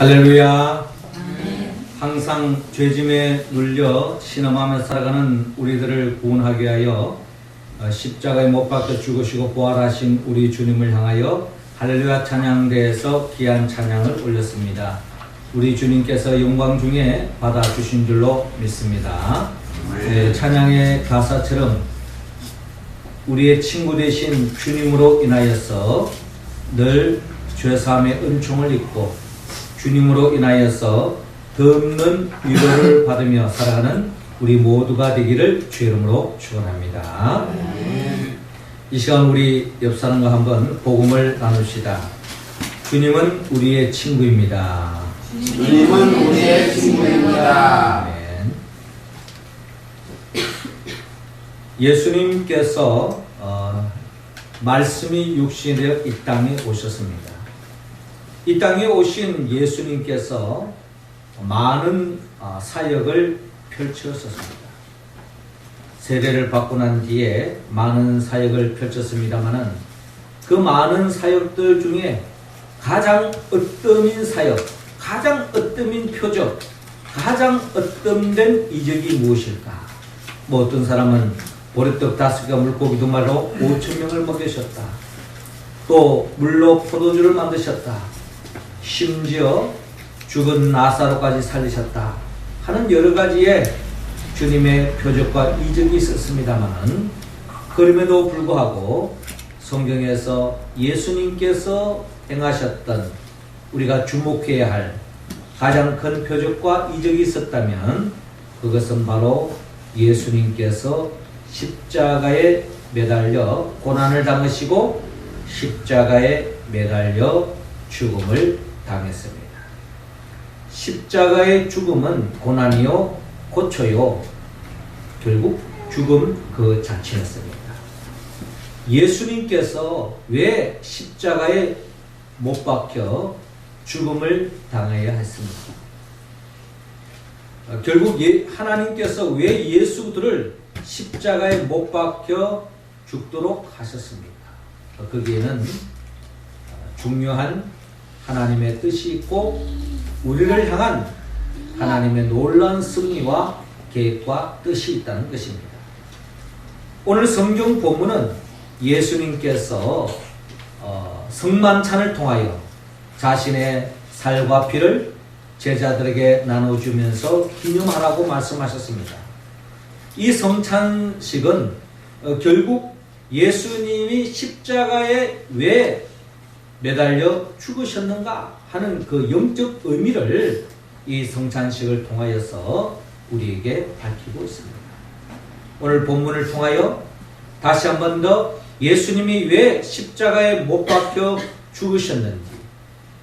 할렐루야. 항상 죄짐에 눌려 신음하며 살아가는 우리들을 구원하기 위하여 십자가에 못 박혀 죽으시고 부활하신 우리 주님을 향하여 할렐루야 찬양대에서 귀한 찬양을 올렸습니다. 우리 주님께서 영광 중에 받아주신 줄로 믿습니다. 찬양의 가사처럼 우리의 친구 되신 주님으로 인하여서 늘 죄사함의 은총을 입고 주님으로 인하여서 덧없는 위로를 받으며 살아가는 우리 모두가 되기를 주의 이름으로 축원합니다. 이 시간 우리 옆 사람과 한번 복음을 나눕시다. 주님은 우리의 친구입니다. 주님은 우리의 친구입니다. 아멘. 예수님께서 말씀이 육신이 되어 이 땅에 오셨습니다. 이 땅에 오신 예수님께서 많은 사역을 펼쳤었습니다. 세례를 받고 난 뒤에 많은 사역을 펼쳤습니다마는 그 많은 사역들 중에 가장 으뜸인 사역, 가장 으뜸인 표적, 가장 으뜸된 이적이 무엇일까? 어떤 사람은 보리떡 5개와 물고기 2마리로 5,000명을 먹이셨다. 또 물로 포도주를 만드셨다. 심지어 죽은 나사로까지 살리셨다 하는 여러 가지의 주님의 표적과 이적이 있었습니다만, 그럼에도 불구하고 성경에서 예수님께서 행하셨던 우리가 주목해야 할 가장 큰 표적과 이적이 있었다면 그것은 바로 예수님께서 십자가에 매달려 고난을 당하시고 십자가에 매달려 죽음을 당했습니다. 십자가의 죽음은 고난이요 고초요 결국 죽음 그 자체였습니다. 예수님께서 왜 십자가에 못 박혀 죽음을 당해야 했습니까? 결국 하나님께서 왜 예수들을 십자가에 못 박혀 죽도록 하셨습니까? 거기에는 중요한 하나님의 뜻이 있고 우리를 향한 하나님의 놀라운 승리와 계획과 뜻이 있다는 것입니다. 오늘 성경 본문은 예수님께서 성만찬을 통하여 자신의 살과 피를 제자들에게 나눠주면서 기념하라고 말씀하셨습니다. 이 성찬식은 결국 예수님이 십자가에 왜 매달려 죽으셨는가 하는 그 영적 의미를 이 성찬식을 통하여서 우리에게 밝히고 있습니다. 오늘 본문을 통하여 다시 한 번 더 예수님이 왜 십자가에 못 박혀 죽으셨는지,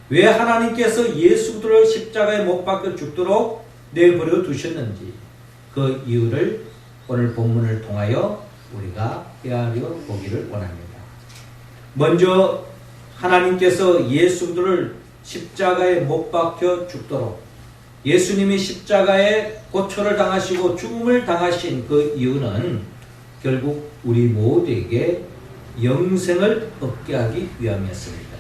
왜 하나님께서 예수들을 십자가에 못 박혀 죽도록 내버려 두셨는지 그 이유를 오늘 본문을 통하여 우리가 헤아려 보기를 원합니다. 먼저 하나님께서 예수들을 십자가에 못 박혀 죽도록 예수님이 십자가에 고초를 당하시고 죽음을 당하신 그 이유는 결국 우리 모두에게 영생을 얻게 하기 위함이었습니다.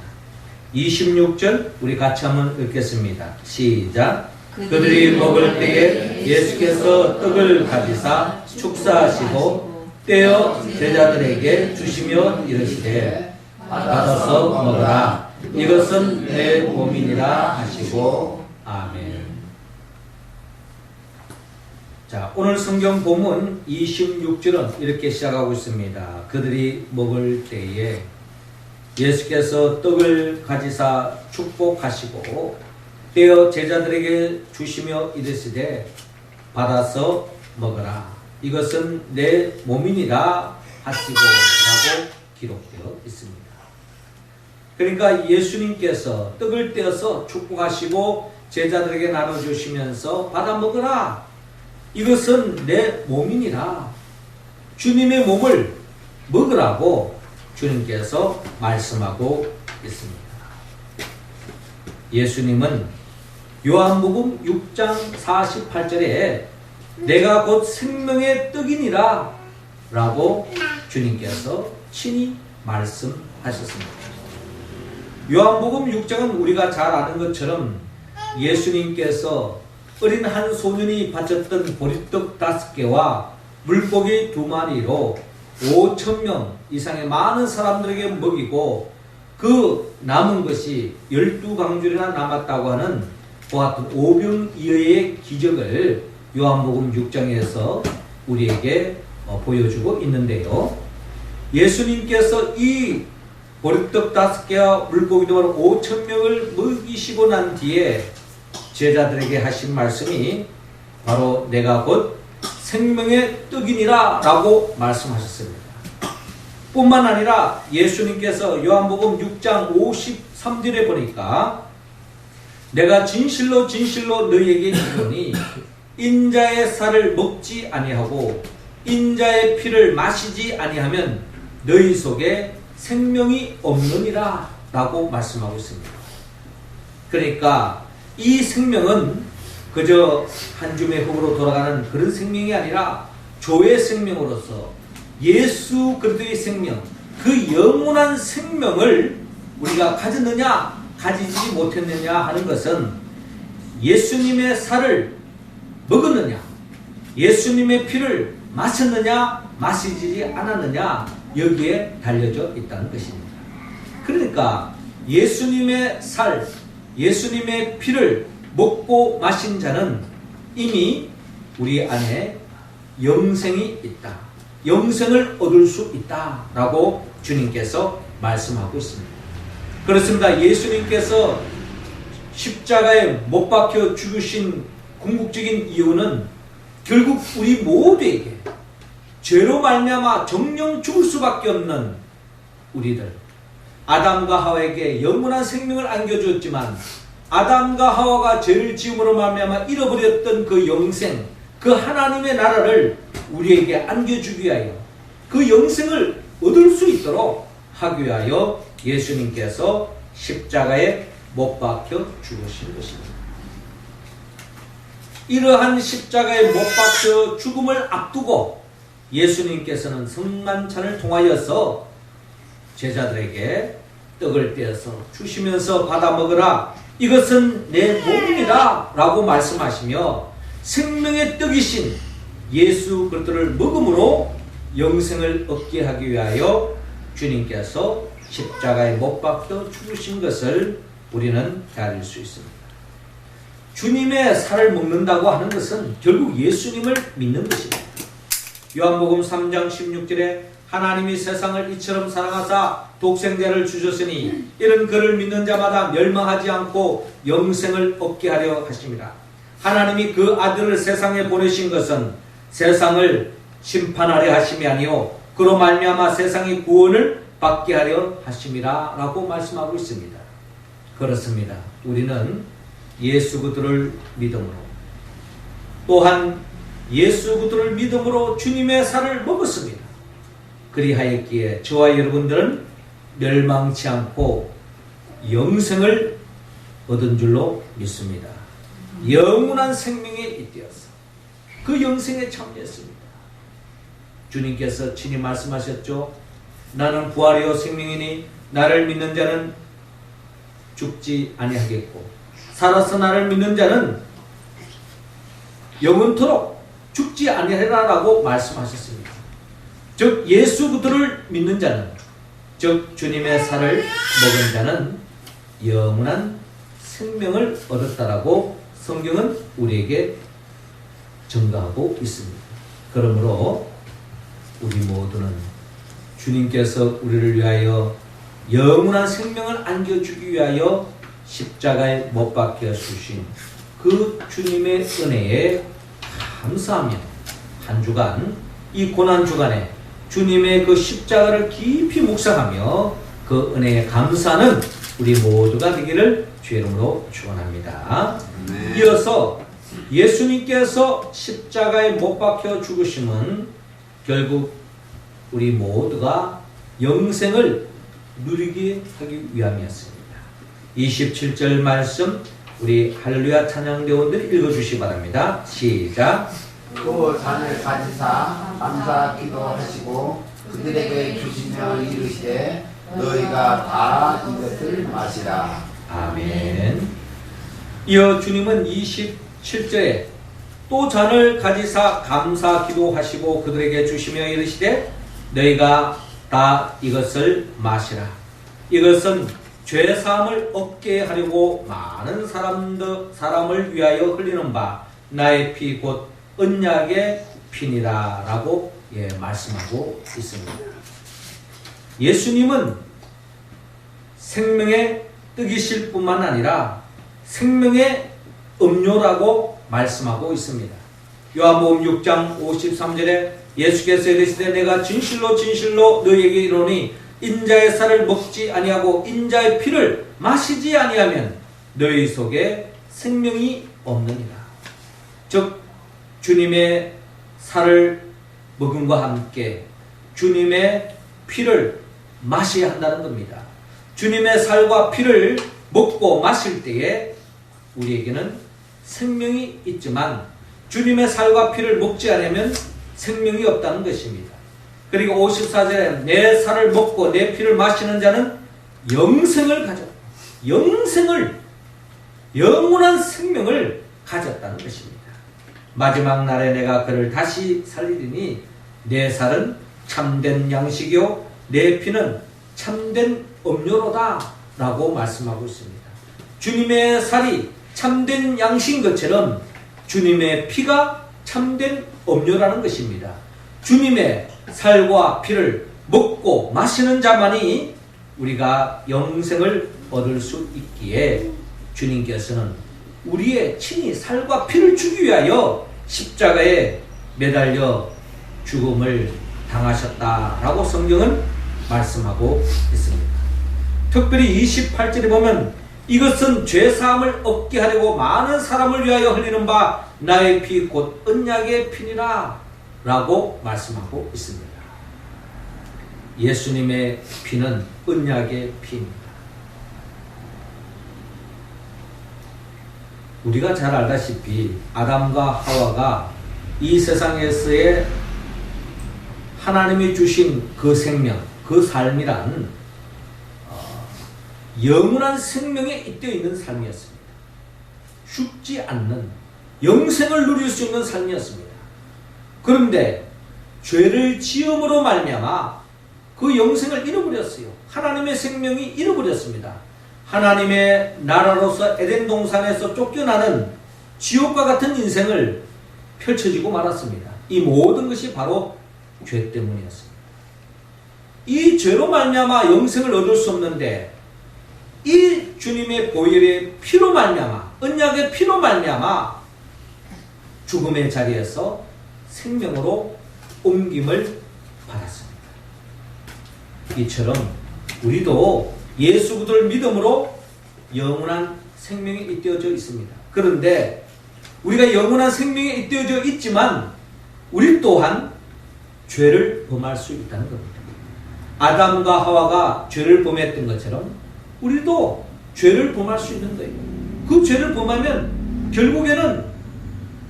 26절 우리 같이 한번 읽겠습니다. 시작. 그들이 먹을 때에 예수께서 떡을 가지사 축사하시고 떼어 제자들에게 주시며 이르시되 받아서 먹으라. 이것은 내 몸이니라 하시고. 아멘. 자, 오늘 성경 본문 26절은 이렇게 시작하고 있습니다. 그들이 먹을 때에 예수께서 떡을 가지사 축복하시고 떼어 제자들에게 주시며 이르시되 받아서 먹으라. 이것은 내 몸이니라 하시고 라고 기록되어 있습니다. 그러니까 예수님께서 떡을 떼어서 축복하시고 제자들에게 나눠주시면서 받아 먹으라. 이것은 내 몸이니라. 주님의 몸을 먹으라고 주님께서 말씀하고 있습니다. 예수님은 요한복음 6장 48절에 내가 곧 생명의 떡이니라 라고 주님께서 친히 말씀하셨습니다. 요한복음 6장은 우리가 잘 아는 것처럼 예수님께서 어린 한 소년이 바쳤던 보리떡 5개와 물고기 2마리로 5,000명 이상의 많은 사람들에게 먹이고 그 남은 것이 12강줄이나 남았다고 하는 그와 같은 오병이어의 기적을 요한복음 6장에서 우리에게 보여주고 있는데요. 예수님께서 이 보리떡 5개와 물고기 2마리 5,000명을 먹이시고 난 뒤에 제자들에게 하신 말씀이 바로 내가 곧 생명의 떡이니라 라고 말씀하셨습니다. 뿐만 아니라 예수님께서 요한복음 6장 53절에 보니까 내가 진실로 진실로 너희에게 이르노니 인자의 살을 먹지 아니하고 인자의 피를 마시지 아니하면 너희 속에 생명이 없느니라 라고 말씀하고 있습니다. 그러니까 이 생명은 그저 한 줌의 흙으로 돌아가는 그런 생명이 아니라 조의 생명으로서 예수 그리스도의 생명, 그 영원한 생명을 우리가 가졌느냐 가지지 못했느냐 하는 것은 예수님의 살을 먹었느냐 예수님의 피를 마셨느냐 마시지 않았느냐 여기에 달려져 있다는 것입니다. 그러니까 예수님의 살, 예수님의 피를 먹고 마신 자는 이미 우리 안에 영생이 있다. 영생을 얻을 수 있다라고 주님께서 말씀하고 있습니다. 그렇습니다. 예수님께서 십자가에 못 박혀 죽으신 궁극적인 이유는 결국 우리 모두에게 죄로 말미암아 정령 죽을 수밖에 없는 우리들, 아담과 하와에게 영원한 생명을 안겨주었지만 아담과 하와가 죄를 지음으로 말미암아 잃어버렸던 그 영생, 그 하나님의 나라를 우리에게 안겨주기 위하여 그 영생을 얻을 수 있도록 하기 위하여 예수님께서 십자가에 못 박혀 죽으신 것입니다. 이러한 십자가에 못 박혀 죽음을 앞두고 예수님께서는 성만찬을 통하여서 제자들에게 떡을 떼어서 주시면서 받아 먹으라, 이것은 내 몸이다 라고 말씀하시며 생명의 떡이신 예수 그리스도를 먹음으로 영생을 얻게 하기 위하여 주님께서 십자가에 못 박혀 죽으신 것을 우리는 알릴 수 있습니다. 주님의 살을 먹는다고 하는 것은 결국 예수님을 믿는 것입니다. 요한복음 3장 16절에 하나님이 세상을 이처럼 사랑하사 독생자를 주셨으니 이는 그를 믿는 자마다 멸망하지 않고 영생을 얻게 하려 하심이라. 하나님이 그 아들을 세상에 보내신 것은 세상을 심판하려 하심이 아니요 그로 말미암아 세상이 구원을 받게 하려 하심이라 라고 말씀하고 있습니다. 그렇습니다. 우리는 예수 그리스도를 믿음으로 또한 예수 그리스도를 믿음으로 주님의 살을 먹었습니다. 그리하였기에 저와 여러분들은 멸망치 않고 영생을 얻은 줄로 믿습니다. 영원한 생명에 잇대어서 그 영생에 참여했습니다. 주님께서 친히 말씀하셨죠. 나는 부활이요 생명이니 나를 믿는 자는 죽지 아니하겠고 살아서 나를 믿는 자는 영원토록 죽지 아니하리라고 말씀하셨습니다. 즉 예수 그리스도를 믿는 자는, 즉 주님의 살을 먹은 자는 영원한 생명을 얻었다라고 성경은 우리에게 증거하고 있습니다. 그러므로 우리 모두는 주님께서 우리를 위하여 영원한 생명을 안겨주기 위하여 십자가에 못 박혀 주신 그 주님의 은혜에 감사하며 한 주간, 이 고난 주간에 주님의 그 십자가를 깊이 묵상하며 그 은혜에 감사하는 우리 모두가 되기를 주의 이름으로 축원합니다. 이어서 예수님께서 십자가에 못 박혀 죽으심은 결국 우리 모두가 영생을 누리게 하기 위함이었습니다. 27절 말씀 우리 할렐루야 찬양대원들 읽어주시기 바랍니다. 시작. 또 잔을 가지사 감사 기도하시고 그들에게 주시며 이르시되 너희가 다 이것을 마시라. 아멘. 이어 주님은 27절에 또 잔을 가지사 감사 기도하시고 그들에게 주시며 이르시되 너희가 다 이것을 마시라. 이것은 죄사함을 얻게 하려고 많은 사람을 위하여 흘리는 바 나의 피 곧 언약의 피니라 라고 말씀하고 있습니다. 예수님은 생명의 떡이실 뿐만 아니라 생명의 음료라고 말씀하고 있습니다. 요한복음 6장 53절에 예수께서 이르시되 내가 진실로 진실로 너희에게 이르노니 인자의 살을 먹지 아니하고 인자의 피를 마시지 아니하면 너희 속에 생명이 없느니라. 즉 주님의 살을 먹음과 함께 주님의 피를 마셔야 한다는 겁니다. 주님의 살과 피를 먹고 마실 때에 우리에게는 생명이 있지만 주님의 살과 피를 먹지 않으면 생명이 없다는 것입니다. 그리고 54절에 내 살을 먹고 내 피를 마시는 자는 영생을 가졌다. 영원한 생명을 가졌다는 것입니다. 마지막 날에 내가 그를 다시 살리리니 내 살은 참된 양식이요 내 피는 참된 음료로다 라고 말씀하고 있습니다. 주님의 살이 참된 양식인 것처럼 주님의 피가 참된 음료라는 것입니다. 주님의 살과 피를 먹고 마시는 자만이 우리가 영생을 얻을 수 있기에 주님께서는 우리의 친히 살과 피를 주기 위하여 십자가에 매달려 죽음을 당하셨다라고 성경은 말씀하고 있습니다. 특별히 28절에 보면 이것은 죄사함을 얻게 하려고 많은 사람을 위하여 흘리는 바 나의 피 곧 언약의 피니라 라고 말씀하고 있습니다. 예수님의 피는 언약의 피입니다. 우리가 잘 알다시피 아담과 하와가 이 세상에서의 하나님이 주신 그 생명, 그 삶이란 영원한 생명에 잇대어 있는 삶이었습니다. 죽지 않는 영생을 누릴 수 있는 삶이었습니다. 그런데 죄를 지음으로 말미암아 그 영생을 잃어버렸어요. 하나님의 생명이 잃어버렸습니다. 하나님의 나라로서 에덴 동산에서 쫓겨나는 지옥과 같은 인생을 펼쳐지고 말았습니다. 이 모든 것이 바로 죄 때문이었습니다. 이 죄로 말미암아 영생을 얻을 수 없는데 이 주님의 보혈의 피로 말미암아 언약의 피로 말미암아 죽음의 자리에서 생명으로 옮김을 받았습니다. 이처럼 우리도 예수 그리스도를 믿음으로 영원한 생명에 잇대어져 있습니다. 그런데 우리가 영원한 생명에 잇대어져 있지만 우리 또한 죄를 범할 수 있다는 겁니다. 아담과 하와가 죄를 범했던 것처럼 우리도 죄를 범할 수 있는 거예요. 그 죄를 범하면 결국에는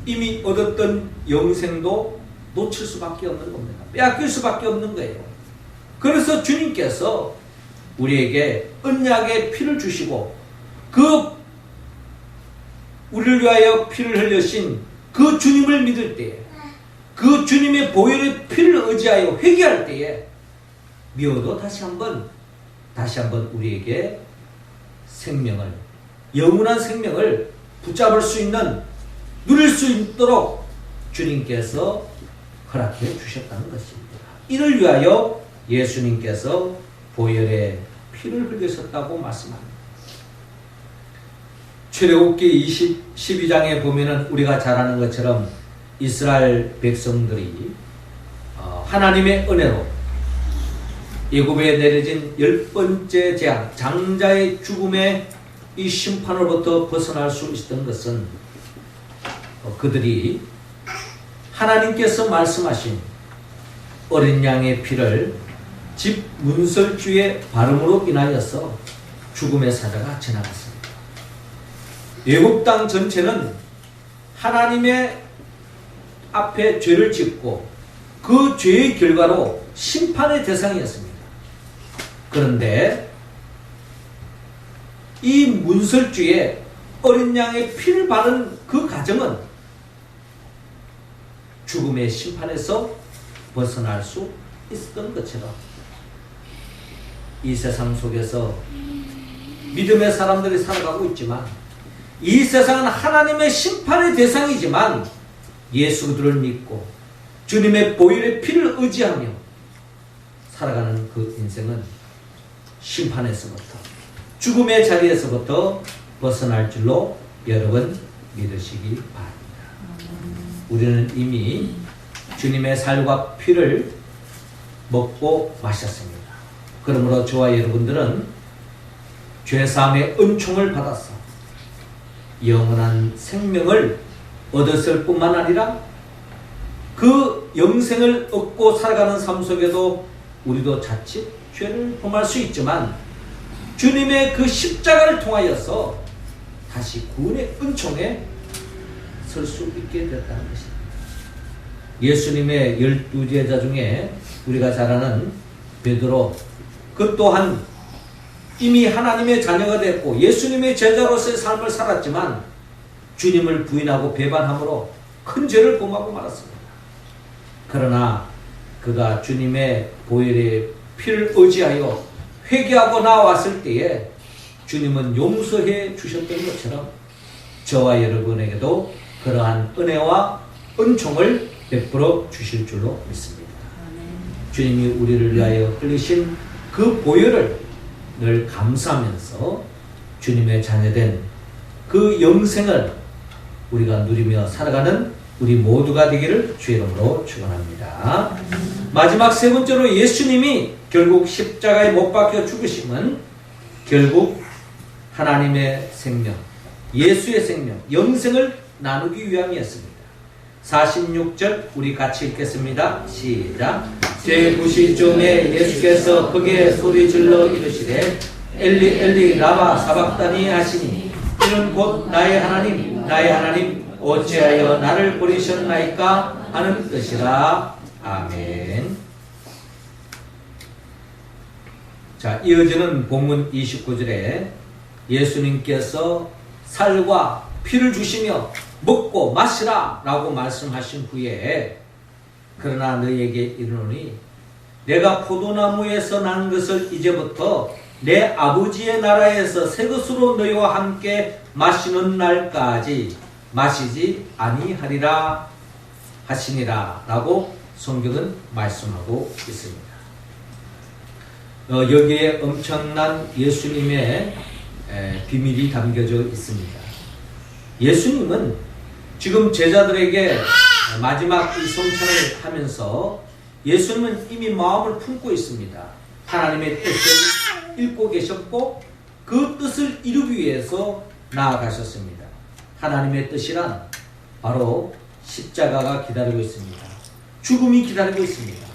이미 얻었던 영생도 놓칠 수밖에 없는 겁니다. 빼앗길 수밖에 없는 거예요. 그래서 주님께서 우리에게 언약의 피를 주시고 그 우리를 위하여 피를 흘리신 그 주님을 믿을 때에 그 주님의 보혈의 피를 의지하여 회개할 때에 미워도 다시 한번 우리에게 생명을 영원한 생명을 붙잡을 수 있는 누릴 수 있도록 주님께서 허락해 주셨다는 것입니다. 이를 위하여 예수님께서 보혈의 피를 흘리셨다고 말씀합니다. 출애굽기 12장에 보면은 우리가 잘 아는 것처럼 이스라엘 백성들이 하나님의 은혜로 애굽에 내려진 10번째 재앙, 장자의 죽음의 이 심판으로부터 벗어날 수 있었던 것은 그들이 하나님께서 말씀하신 어린 양의 피를 집 문설주의 발음으로 인하여서 죽음의 사자가 지나갔습니다. 애굽 땅 전체는 하나님의 앞에 죄를 짓고 그 죄의 결과로 심판의 대상이었습니다. 그런데 이 문설주에 어린 양의 피를 바른 그 가정은 죽음의 심판에서 벗어날 수 있었던 것처럼 이 세상 속에서 믿음의 사람들이 살아가고 있지만 이 세상은 하나님의 심판의 대상이지만 예수 그들을 믿고 주님의 보혈의 피를 의지하며 살아가는 그 인생은 심판에서부터 죽음의 자리에서부터 벗어날 줄로 여러분 믿으시기 바랍니다. 우리는 이미 주님의 살과 피를 먹고 마셨습니다. 그러므로 저와 여러분들은 죄사함의 은총을 받아서 영원한 생명을 얻었을 뿐만 아니라 그 영생을 얻고 살아가는 삶 속에도 우리도 자칫 죄를 범할 수 있지만 주님의 그 십자가를 통하여서 다시 구원의 은총에 설 수 있게 되었다는 것입니다. 예수님의 12제자 중에 우리가 잘 아는 베드로, 그 또한 이미 하나님의 자녀가 됐고 예수님의 제자로서의 삶을 살았지만 주님을 부인하고 배반함으로 큰 죄를 범하고 말았습니다. 그러나 그가 주님의 보혈의 피를 의지하여 회개하고 나왔을 때에 주님은 용서해 주셨던 것처럼 저와 여러분에게도 그러한 은혜와 은총을 베풀어 주실 줄로 믿습니다. 주님이 우리를 위하여 흘리신 그 보혈을 늘 감사하면서 주님의 자녀된 그 영생을 우리가 누리며 살아가는 우리 모두가 되기를 주의 이름으로 축원합니다. 마지막 세 번째로 예수님이 결국 십자가에 못 박혀 죽으심은 결국 하나님의 생명, 예수의 생명, 영생을 나누기 위함이었습니다. 46절 우리 같이 읽겠습니다. 시작. 제90쪽에 예수께서 크게 소리질러 이르시되 엘리 엘리 라마 사박다니 하시니 이는 곧 나의 하나님 나의 하나님 어찌하여 나를 버리셨나이까 하는 뜻이라. 아멘. 자, 이어지는 본문 29절에 예수님께서 살과 피를 주시며 먹고 마시라 라고 말씀하신 후에 그러나 너희에게 이르노니 내가 포도나무에서 난 것을 이제부터 내 아버지의 나라에서 새 것으로 너희와 함께 마시는 날까지 마시지 아니하리라 하시니라 라고 성경은 말씀하고 있습니다. 여기에 엄청난 예수님의 비밀이 담겨져 있습니다. 예수님은 지금 제자들에게 마지막 이 성찬을 하면서 예수님은 이미 마음을 품고 있습니다. 하나님의 뜻을 읽고 계셨고 그 뜻을 이루기 위해서 나아가셨습니다. 하나님의 뜻이란 바로 십자가가 기다리고 있습니다. 죽음이 기다리고 있습니다.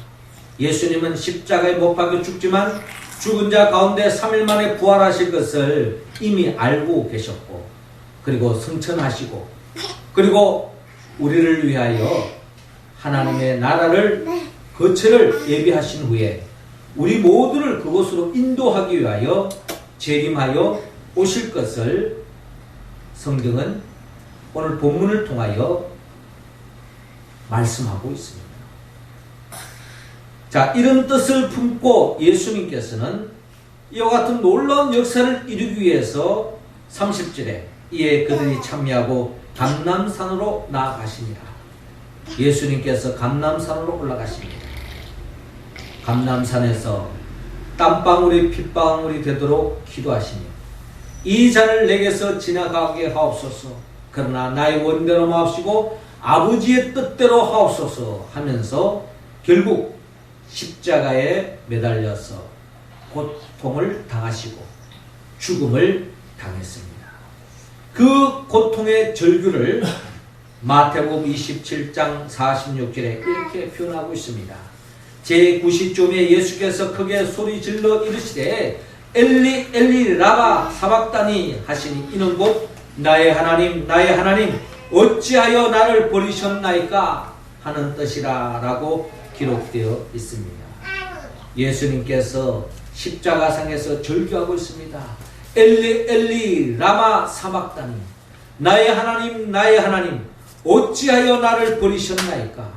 예수님은 십자가에 못 박혀 죽지만 죽은 자 가운데 3일 만에 부활하실 것을 이미 알고 계셨고 그리고 성천하시고 그리고 우리를 위하여 하나님의 나라를 거처를 예비하신 후에 우리 모두를 그곳으로 인도하기 위하여 재림하여 오실 것을 성경은 오늘 본문을 통하여 말씀하고 있습니다. 자, 이런 뜻을 품고 예수님께서는 이와 같은 놀라운 역사를 이루기 위해서 30절에 이에 그들이 참여하고 감람산으로 나아가시니라. 예수님께서 감람산으로 올라가십니다. 감람산에서 땀방울이 핏방울이 되도록 기도하시니 이 잔을 내게서 지나가게 하옵소서. 그러나 나의 원대로 마옵시고 아버지의 뜻대로 하옵소서 하면서 결국 십자가에 매달려서 고통을 당하시고 죽음을 당했습니다. 그 고통의 절규를 마태복음 27장 46절에 이렇게 표현하고 있습니다. 제90조에 예수께서 크게 소리 질러 이르시되 엘리 엘리 라마 사박다니 하시니 이는 곧 나의 하나님 나의 하나님 어찌하여 나를 버리셨나이까 하는 뜻이라 라고 기록되어 있습니다. 예수님께서 십자가상에서 절규하고 있습니다. 엘리 엘리 라마 사박다니 나의 하나님, 나의 하나님, 어찌하여 나를 버리셨나이까?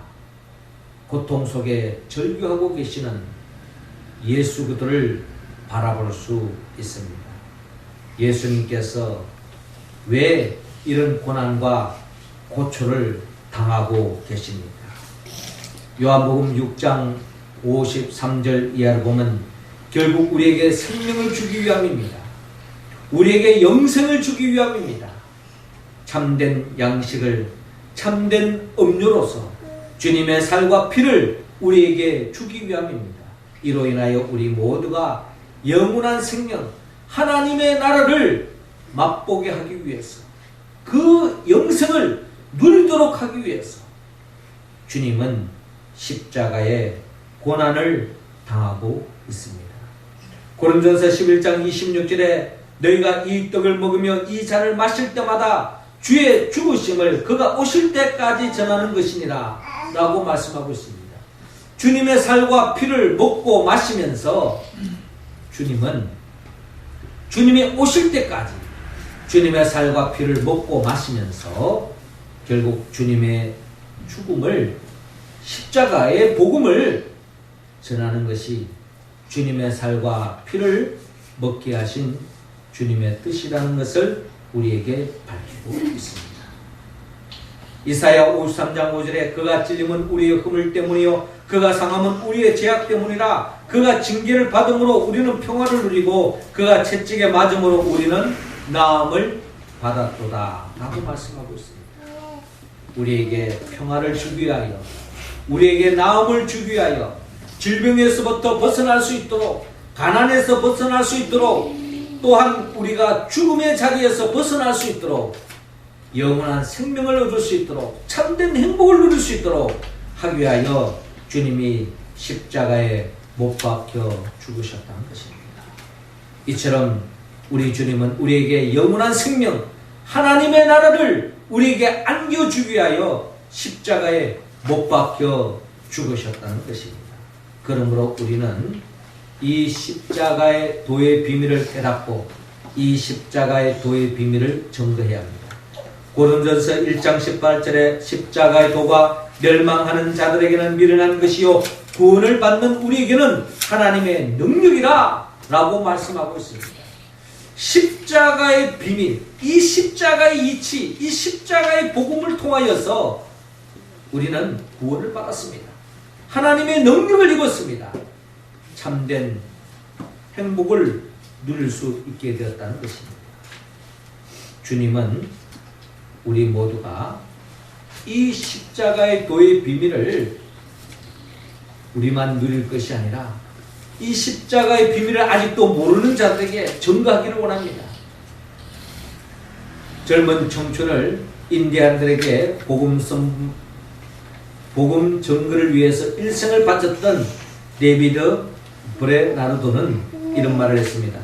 고통 속에 절규하고 계시는 예수 그들을 바라볼 수 있습니다. 예수님께서 왜 이런 고난과 고초를 당하고 계십니까? 요한복음 6장 53절 이하를 보면 결국 우리에게 생명을 주기 위함입니다. 우리에게 영생을 주기 위함입니다. 참된 양식을 참된 음료로서 주님의 살과 피를 우리에게 주기 위함입니다. 이로 인하여 우리 모두가 영원한 생명, 하나님의 나라를 맛보게 하기 위해서, 그 영생을 누리도록 하기 위해서 주님은 십자가의 고난을 당하고 있습니다. 고린도전서 11장 26절에 너희가 이 떡을 먹으며 이 잔을 마실 때마다 주의 죽으심을 그가 오실 때까지 전하는 것이니라 라고 말씀하고 있습니다. 주님의 살과 피를 먹고 마시면서 주님은 주님이 오실 때까지 주님의 살과 피를 먹고 마시면서 결국 주님의 죽음을, 십자가의 복음을 전하는 것이 주님의 살과 피를 먹게 하신 주님의 뜻이라는 것을 우리에게 밝히고 있습니다. 이사야 53장 5절에 그가 찔림은 우리의 허물 때문이요 그가 상함은 우리의 죄악 때문이라. 그가 징계를 받음으로 우리는 평화를 누리고 그가 채찍에 맞음으로 우리는 나음을 받았도다 라고 말씀하고 있습니다. 우리에게 평화를 주기 위하여, 우리에게 나음을 주기 위하여, 질병에서부터 벗어날 수 있도록, 가난에서 벗어날 수 있도록, 또한 우리가 죽음의 자리에서 벗어날 수 있도록, 영원한 생명을 얻을 수 있도록, 참된 행복을 누릴 수 있도록 하기 위하여 주님이 십자가에 못 박혀 죽으셨다는 것입니다. 이처럼 우리 주님은 우리에게 영원한 생명, 하나님의 나라를 우리에게 안겨주기 위하여 십자가에 못 박혀 죽으셨다는 것입니다. 그러므로 우리는 이 십자가의 도의 비밀을 깨닫고 이 십자가의 도의 비밀을 증거해야 합니다. 고린도전서 1장 18절에 십자가의 도가 멸망하는 자들에게는 미련한 것이요 구원을 받는 우리에게는 하나님의 능력이라 라고 말씀하고 있습니다. 십자가의 비밀, 이 십자가의 이치, 이 십자가의 복음을 통하여서 우리는 구원을 받았습니다. 하나님의 능력을 입었습니다. 참된 행복을 누릴 수 있게 되었다는 것입니다. 주님은 우리 모두가 이 십자가의 도의 비밀을 우리만 누릴 것이 아니라 이 십자가의 비밀을 아직도 모르는 자들에게 전가하기를 원합니다. 젊은 청춘을 인디안들에게 복음 전거를 위해서 일생을 바쳤던 데이비드 브레나르도는 이런 말을 했습니다.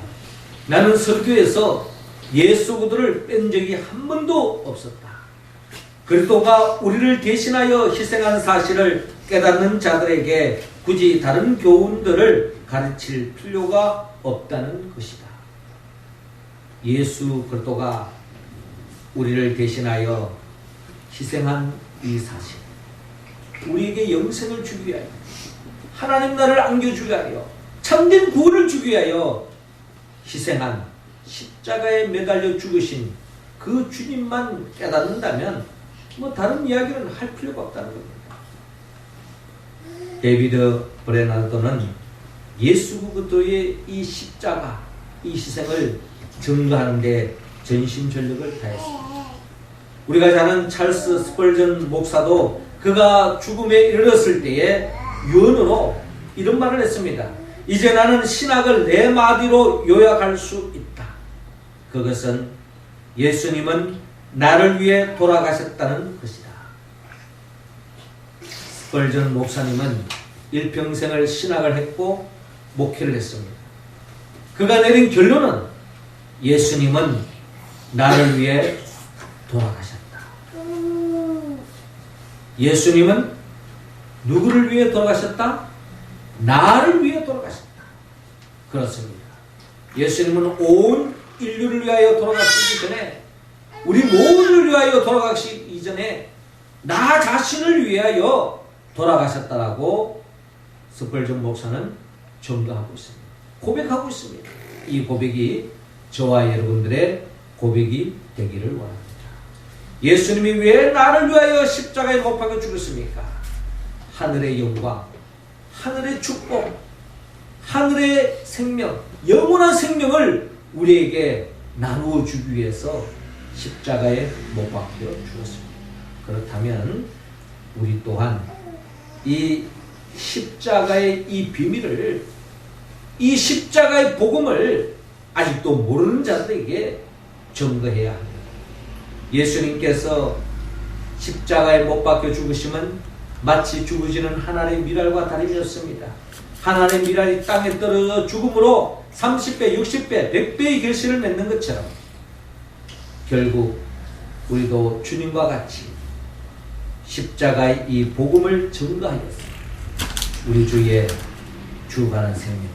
나는 설교에서 예수 그리스도를 뺀 적이 한 번도 없었다. 그리스도가 우리를 대신하여 희생한 사실을 깨닫는 자들에게 굳이 다른 교훈들을 가르칠 필요가 없다는 것이다. 예수 그리스도가 우리를 대신하여 희생한 이 사실, 우리에게 영생을 주기 위하여, 하나님 나라를 안겨주기 위하여, 참된 구원을 주기 위하여 희생한, 십자가에 매달려 죽으신 그 주님만 깨닫는다면 다른 이야기는 할 필요가 없다는 겁니다. 데이비드 브레나르도는 예수 그리스도의 이 십자가, 이 희생을 증거하는 데 전심전력을 다했습니다. 우리가 잘 아는 찰스 스펄전 목사도 그가 죽음에 이르렀을 때에 유언으로 이런 말을 했습니다. 이제 나는 신학을 4마디로 요약할 수 있다. 그것은 예수님은 나를 위해 돌아가셨다는 것이다. 스펄전 목사님은 일평생을 신학을 했고 목회를 했습니다. 그가 내린 결론은 예수님은 나를 위해 돌아가셨다. 예수님은 누구를 위해 돌아가셨다? 나를 위해 돌아가셨다. 그렇습니다. 예수님은 온 인류를 위하여 돌아가시기 전에 우리 모두를 위하여 돌아가시기 이전에 나 자신을 위하여 돌아가셨다라고 스펄전 목사는 전도하고 있습니다. 고백하고 있습니다. 이 고백이 저와 여러분들의 고백이 되기를 원합니다. 예수님이 왜 나를 위하여 십자가에 못 박혀 죽었습니까? 하늘의 영광, 하늘의 축복, 하늘의 생명, 영원한 생명을 우리에게 나누어 주기 위해서 십자가에 못 박혀 죽었습니다. 그렇다면 우리 또한 이 십자가의 이 비밀을, 이 십자가의 복음을 아직도 모르는 자들에게 증거해야 합니다. 예수님께서 십자가에 못 박혀 죽으심은 마치 죽어지는 하나의 미랄과 다름이었습니다. 하나의 미랄이 땅에 떨어져 죽음으로 30배, 60배, 100배의 결실을 맺는 것처럼 결국 우리도 주님과 같이 십자가의 이 복음을 증거하였습니다. 우리 주의 죽어가는 생명,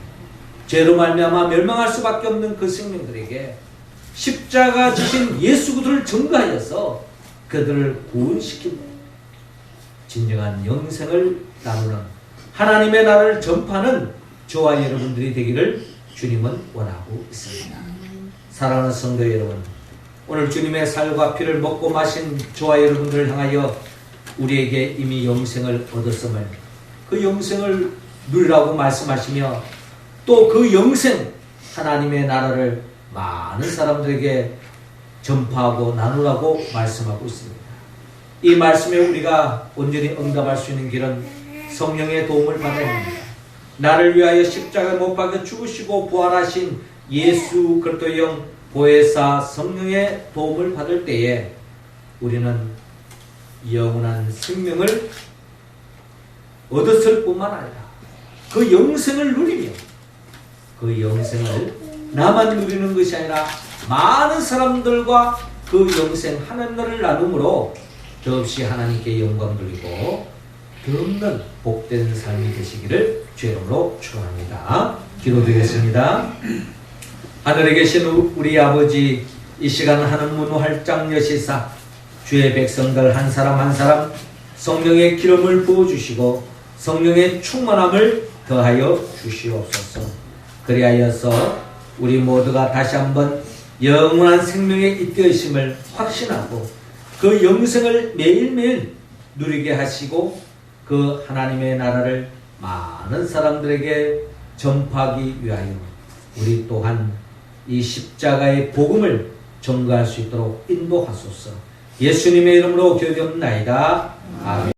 죄로 말미암아 멸망할 수밖에 없는 그 생명들에게 십자가 지신 예수 그리스도를 증거하여서 그들을 구원시키고 진정한 영생을 나누는 하나님의 나라를 전파하는 저와 여러분들이 되기를 주님은 원하고 있습니다. 사랑하는 성도 여러분, 오늘 주님의 살과 피를 먹고 마신 저와 여러분들을 향하여 우리에게 이미 영생을 얻었음을, 그 영생을 누리라고 말씀하시며 또 그 영생, 하나님의 나라를 많은 사람들에게 전파하고 나누라고 말씀하고 있습니다. 이 말씀에 우리가 온전히 응답할 수 있는 길은 성령의 도움을 받아야 합니다. 나를 위하여 십자가에 못 박혀 죽으시고 부활하신 예수 그리스도의 영 보혜사 성령의 도움을 받을 때에 우리는 영원한 생명을 얻었을 뿐만 아니라 그 영생을 누리며 그 영생을 나만 누리는 것이 아니라 많은 사람들과 그 영생 하나님 나라를 나눔으로 더없이 하나님께 영광 돌리고 더없는 복된 삶이 되시기를 주의 이름으로 축원합니다. 기도드리겠습니다. 하늘에 계신 우리 아버지, 이 시간 하늘 문 활짝 여시사 주의 백성들 한 사람 한 사람 성령의 기름을 부어주시고 성령의 충만함을 더하여 주시옵소서. 그리하여서 우리 모두가 다시 한번 영원한 생명에 잇대으심을 확신하고 그 영생을 매일매일 누리게 하시고 그 하나님의 나라를 많은 사람들에게 전파하기 위하여 우리 또한 이 십자가의 복음을 전가할 수 있도록 인도하소서. 예수님의 이름으로 기도드립나이다. 아멘.